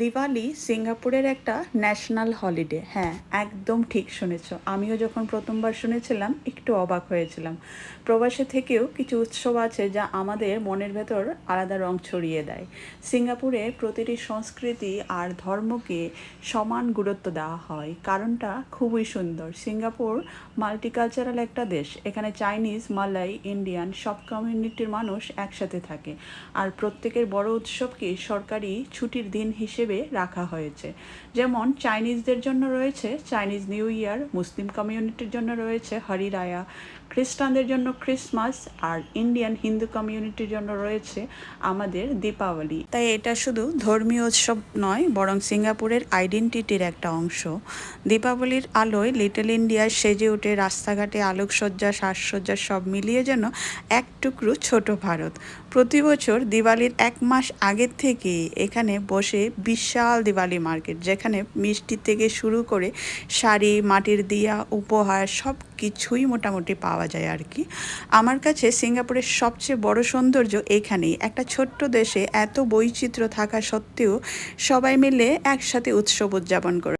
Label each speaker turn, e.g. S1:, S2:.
S1: দিওয়ালি সিঙ্গাপুরের একটা national holiday. হ্যাঁ, একদম ঠিক শুনেছ। আমিও যখন প্রথমবার শুনেছিলাম একটু অবাক হয়েছিলাম। প্রবাসে থেকেও কিছু উৎসব আছে যা আমাদের মনের ভেতর আলাদা রং ছড়িয়ে দেয়। সিঙ্গাপুরে প্রতিটি সংস্কৃতি আর ধর্মকে সমান গুরুত্ব দেওয়া হয়। কারণটা খুবই সুন্দর। সিঙ্গাপুর মাল্টিকালচারাল একটা দেশ। এখানে চাইনিজ, মালয়, ইন্ডিয়ান সব কমিউনিটির মানুষ একসাথে থাকে। আর প্রত্যেকের বড় উৎসবকে সরকারি ছুটির দিন হিসেবে রাখা হয়েছে। যেমন চাইনিজদের জন্য রয়েছে চাইনিজ নিউ ইয়ার, মুসলিম কমিউনিটির জন্য রয়েছে হরিরায়া, খ্রিস্টানদের জন্য ক্রিসমাস, আর ইন্ডিয়ান হিন্দু কমিউনিটির জন্য রয়েছে আমাদের দীপাবলি। তাই এটা শুধু ধর্মীয় উৎসব নয়, বরং সিঙ্গাপুরের আইডেন্টিটির একটা অংশ। দীপাবলির আলোয় লিটল ইন্ডিয়া সেজে ওঠে, রাস্তাঘাটে আলোকসজ্জা, সাজসজ্জা সব মিলিয়ে যেন এক টুকরো ছোট ভারত। প্রতি বছর দিওয়ালির 1 মাস আগের থেকে এখানে বসে বিশাল দিওয়ালি মার্কেট, যেখানে মিষ্টি থেকে শুরু করে শাড়ি, মাটির দিয়া, উপহার সব কিছুই মোটামুটি পাওয়া যায় আর কি। আমার কাছে সিঙ্গাপুরের সবচেয়ে বড় সৌন্দর্য এখানেই। একটা ছোট্ট দেশে এত বৈচিত্র্য থাকা সত্ত্বেও সবাই মিলে একসাথে উৎসব উদযাপন করে।